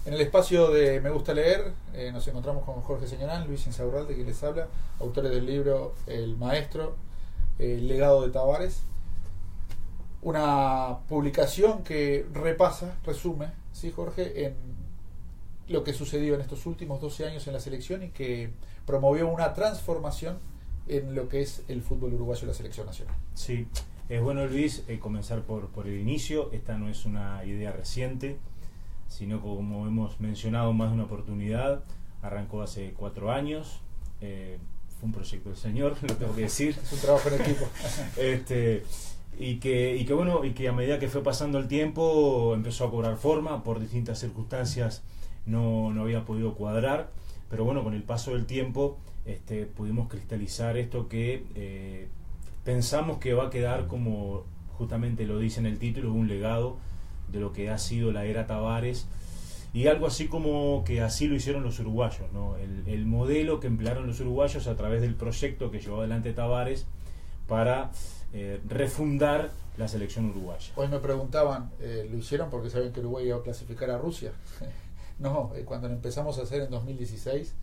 En el espacio de Me Gusta Leer nos encontramos con Jorge Señorán, Luis Insaurralde, que les habla, autores del libro El Maestro, El Legado de Tavares, una publicación que resume, ¿sí, Jorge?, en lo que sucedió en estos últimos 12 años en la selección y que promovió una transformación en lo que es el fútbol uruguayo y la selección nacional. Sí, es bueno, Luis, comenzar por el inicio. Esta no es una idea reciente, sino como hemos mencionado más de una oportunidad, arrancó hace 4 años. Fue un proyecto del señor, lo tengo que decir. Es un trabajo en equipo. Y que a medida que fue pasando el tiempo empezó a cobrar forma. Por distintas circunstancias no había podido cuadrar, pero bueno, con el paso del tiempo pudimos cristalizar esto que pensamos que va a quedar, como justamente lo dice en el título, un legado de lo que ha sido la era Tavares, y algo así como que así lo hicieron los uruguayos, ¿no? El modelo que emplearon los uruguayos a través del proyecto que llevó adelante Tavares para refundar la selección uruguaya. Hoy me preguntaban, ¿lo hicieron porque saben que Uruguay iba a clasificar a Rusia? No, cuando lo empezamos a hacer en 2016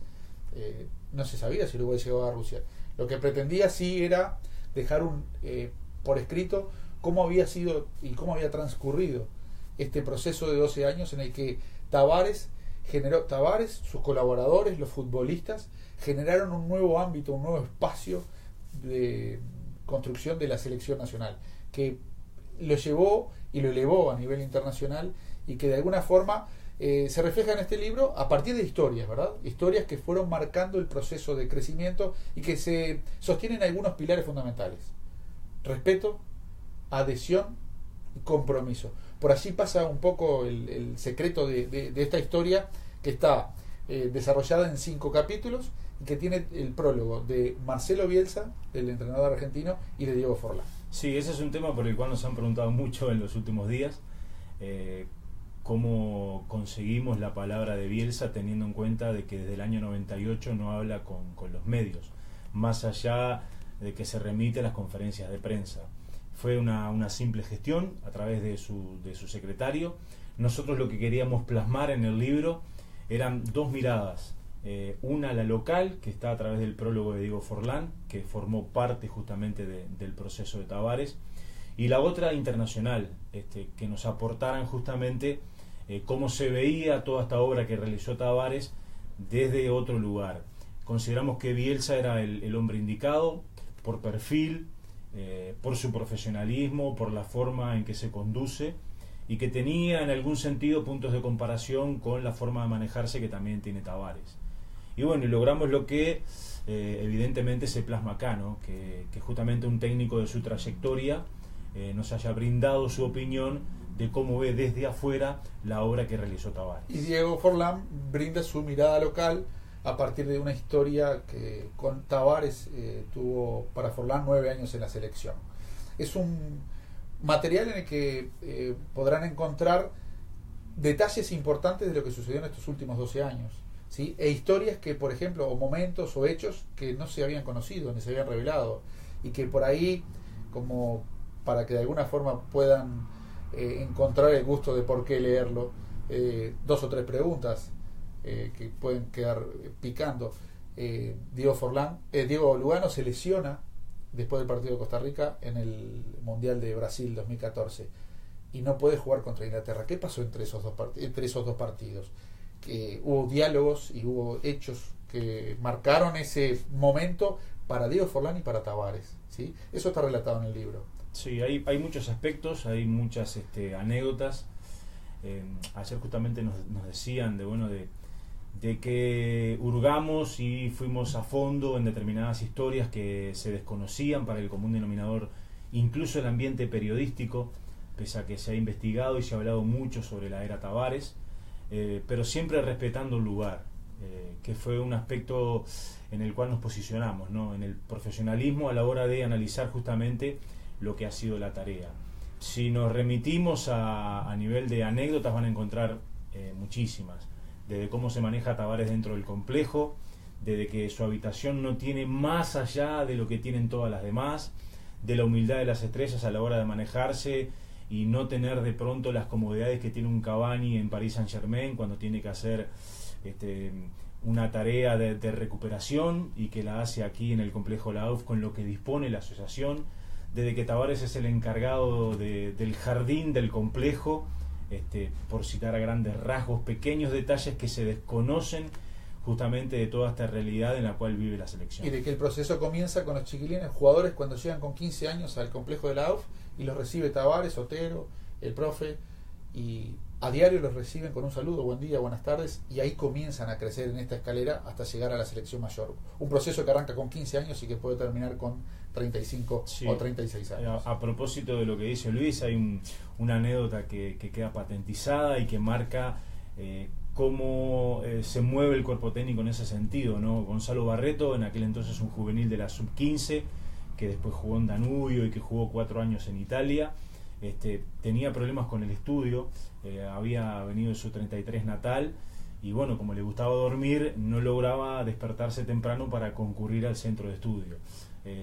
no se sabía si Uruguay llegaba a Rusia. Lo que pretendía sí era dejar por escrito cómo había sido y cómo había transcurrido este proceso de 12 años en el que Tavares, sus colaboradores, los futbolistas, generaron un nuevo ámbito, un nuevo espacio de construcción de la selección nacional, que lo llevó y lo elevó a nivel internacional y que de alguna forma se refleja en este libro a partir de historias, ¿verdad? Historias que fueron marcando el proceso de crecimiento y que se sostienen algunos pilares fundamentales: respeto, adhesión y compromiso. Por allí pasa un poco el secreto de esta historia, que está desarrollada en 5 capítulos y que tiene el prólogo de Marcelo Bielsa, el entrenador argentino, y de Diego Forlán. Sí, ese es un tema por el cual nos han preguntado mucho en los últimos días. Cómo conseguimos la palabra de Bielsa, teniendo en cuenta de que desde el año 98 no habla con los medios, más allá de que se remite a las conferencias de prensa. Fue una simple gestión a través de su secretario. Nosotros lo que queríamos plasmar en el libro eran 2 miradas. Una, la local, que está a través del prólogo de Diego Forlán, que formó parte justamente del proceso de Tavares, y la otra, internacional, que nos aportaran justamente cómo se veía toda esta obra que realizó Tavares desde otro lugar. Consideramos que Bielsa era el hombre indicado por perfil, por su profesionalismo, por la forma en que se conduce, y que tenía en algún sentido puntos de comparación con la forma de manejarse que también tiene Tavares. Y bueno, y logramos lo que evidentemente se plasma acá, ¿no? Que justamente un técnico de su trayectoria nos haya brindado su opinión de cómo ve desde afuera la obra que realizó Tavares. Y Diego Forlán brinda su mirada local a partir de una historia que con Tavares tuvo para Forlán 9 años en la selección. Es un material en el que podrán encontrar detalles importantes de lo que sucedió en estos últimos 12 años, ¿sí? E historias que, por ejemplo, o momentos o hechos que no se habían conocido ni se habían revelado, y que por ahí, como para que de alguna forma puedan encontrar el gusto de por qué leerlo, 2 o 3 preguntas que pueden quedar picando. Diego Lugano se lesiona después del partido de Costa Rica en el Mundial de Brasil 2014 y no puede jugar contra Inglaterra. ¿Qué pasó entre esos dos partidos? Que hubo diálogos y hubo hechos que marcaron ese momento para Diego Forlán y para Tavares, ¿sí? Eso está relatado en el libro. Sí, hay muchos aspectos, hay muchas anécdotas. Ayer justamente nos decían de que hurgamos y fuimos a fondo en determinadas historias que se desconocían para el común denominador, incluso el ambiente periodístico, pese a que se ha investigado y se ha hablado mucho sobre la era Tavares, pero siempre respetando el lugar, que fue un aspecto en el cual nos posicionamos, ¿no? En el profesionalismo a la hora de analizar justamente lo que ha sido la tarea. Si nos remitimos a nivel de anécdotas, van a encontrar muchísimas, desde cómo se maneja Tavares dentro del complejo, desde que su habitación no tiene más allá de lo que tienen todas las demás, de la humildad de las estrellas a la hora de manejarse y no tener de pronto las comodidades que tiene un Cavani en Paris Saint-Germain cuando tiene que hacer una tarea de recuperación, y que la hace aquí en el complejo La AUF con lo que dispone la asociación. Desde que Tavares es el encargado del jardín del complejo, por citar a grandes rasgos, pequeños detalles que se desconocen justamente de toda esta realidad en la cual vive la selección. Y de que el proceso comienza con los chiquilines, jugadores cuando llegan con 15 años al complejo de la AUF y los recibe Tavares, Otero, el profe, y a diario los reciben con un saludo, buen día, buenas tardes, y ahí comienzan a crecer en esta escalera hasta llegar a la selección mayor. Un proceso que arranca con 15 años y que puede terminar con 35 o 36 años. A propósito de lo que dice Luis, hay una anécdota que queda patentizada y que marca cómo se mueve el cuerpo técnico en ese sentido, ¿no? Gonzalo Barreto, en aquel entonces un juvenil de la sub-15, que después jugó en Danubio y que jugó 4 años en Italia, tenía problemas con el estudio, había venido de su 33 natal, y bueno, como le gustaba dormir, no lograba despertarse temprano para concurrir al centro de estudio.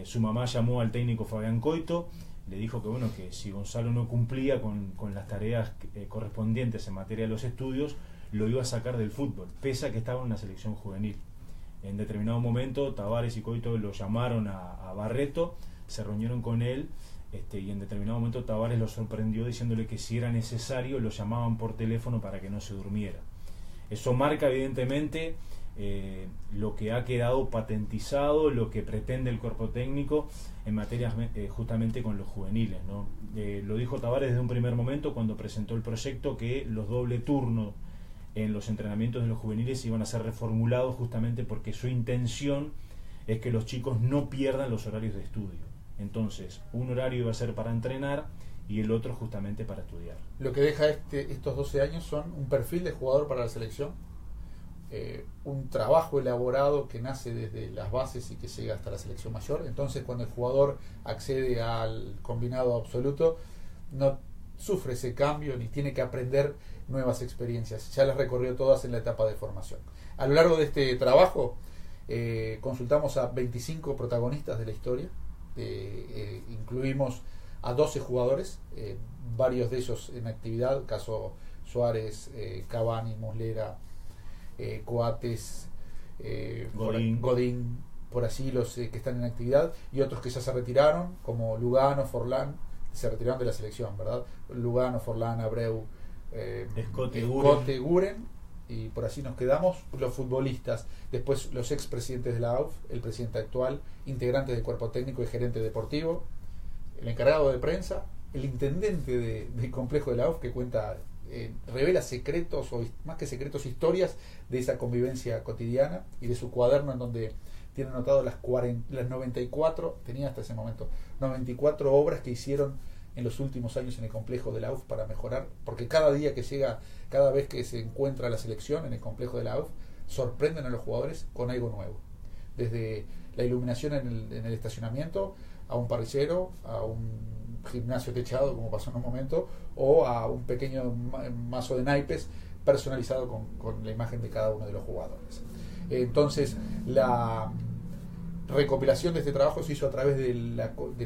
Su mamá llamó al técnico Fabián Coito, le dijo que bueno, que si Gonzalo no cumplía con las tareas correspondientes en materia de los estudios, lo iba a sacar del fútbol, pese a que estaba en una selección juvenil. En determinado momento Tavares y Coito lo llamaron a Barreto, se reunieron con él, y en determinado momento Tavares lo sorprendió diciéndole que si era necesario lo llamaban por teléfono para que no se durmiera. Eso marca evidentemente lo que ha quedado patentizado, lo que pretende el cuerpo técnico en materia justamente con los juveniles, ¿no? Lo dijo Tavares desde un primer momento cuando presentó el proyecto, que los doble turnos en los entrenamientos de los juveniles iban a ser reformulados justamente porque su intención es que los chicos no pierdan los horarios de estudio. Entonces, un horario iba a ser para entrenar y el otro justamente para estudiar. Lo que deja estos 12 años son un perfil de jugador para la selección, un trabajo elaborado que nace desde las bases y que llega hasta la selección mayor. Entonces, cuando el jugador accede al combinado absoluto, no sufre ese cambio ni tiene que aprender nuevas experiencias, ya las recorrió todas en la etapa de formación. A lo largo de este trabajo consultamos a 25 protagonistas de la historia, incluimos a 12 jugadores, varios de ellos en actividad, caso Suárez, Cavani, Muslera, Coates, Godín, por allí los que están en actividad, y otros que ya se retiraron, como Lugano, Forlán, se retiraron de la selección, ¿verdad? Lugano, Forlán, Abreu, Escote, Guren, y por allí nos quedamos. Los futbolistas, después los expresidentes de la AUF, el presidente actual, integrantes del cuerpo técnico y gerente deportivo, el encargado de prensa, el intendente del complejo de la AUF, que cuenta, revela secretos, o más que secretos, historias de esa convivencia cotidiana, y de su cuaderno en donde tiene anotado las 94, tenía hasta ese momento 94 obras que hicieron en los últimos años en el complejo de la AUF para mejorar, porque cada día que llega, cada vez que se encuentra la selección en el complejo de la AUF, sorprenden a los jugadores con algo nuevo, desde la iluminación en el estacionamiento, a un parrillero, a un gimnasio techado, como pasó en un momento, o a un pequeño mazo de naipes personalizado con la imagen de cada uno de los jugadores. Entonces, la recopilación de este trabajo se hizo a través de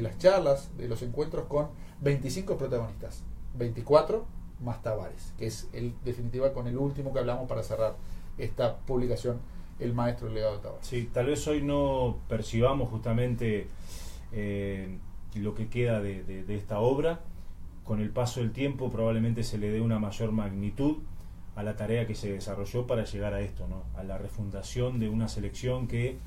las charlas, de los encuentros con 25 protagonistas, 24 más Tavares, que es definitiva con el último que hablamos para cerrar esta publicación, el maestro del legado de Tavares. Sí, tal vez hoy no percibamos justamente lo que queda de esta obra. Con el paso del tiempo probablemente se le dé una mayor magnitud a la tarea que se desarrolló para llegar a esto, ¿no? A la refundación de una selección que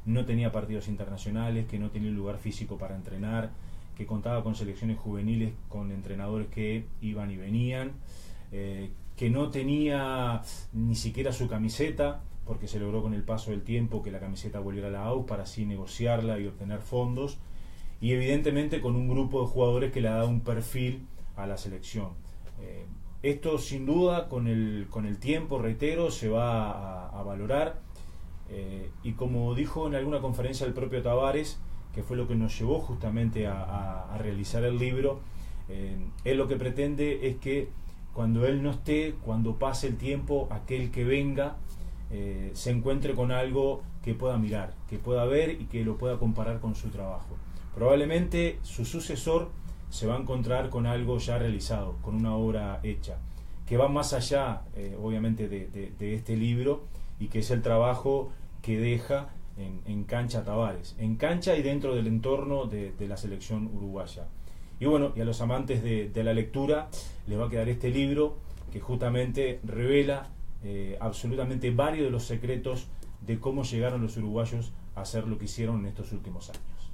no tenía partidos internacionales, que no tenía un lugar físico para entrenar, que contaba con selecciones juveniles, con entrenadores que iban y venían, que no tenía ni siquiera su camiseta, porque se logró con el paso del tiempo que la camiseta volviera a la AUF para así negociarla y obtener fondos, y evidentemente con un grupo de jugadores que le ha dado un perfil a la selección. Esto sin duda con el tiempo, reitero, se va a valorar, y como dijo en alguna conferencia el propio Tavares, que fue lo que nos llevó justamente a realizar el libro, él lo que pretende es que cuando él no esté, cuando pase el tiempo, aquel que venga se encuentre con algo que pueda mirar, que pueda ver y que lo pueda comparar con su trabajo. Probablemente su sucesor se va a encontrar con algo ya realizado, con una obra hecha, que va más allá, obviamente, de este libro, y que es el trabajo que deja en cancha Tavares, en cancha y dentro del entorno de la selección uruguaya. Y bueno, y a los amantes de la lectura les va a quedar este libro que justamente revela absolutamente varios de los secretos de cómo llegaron los uruguayos a hacer lo que hicieron en estos últimos años.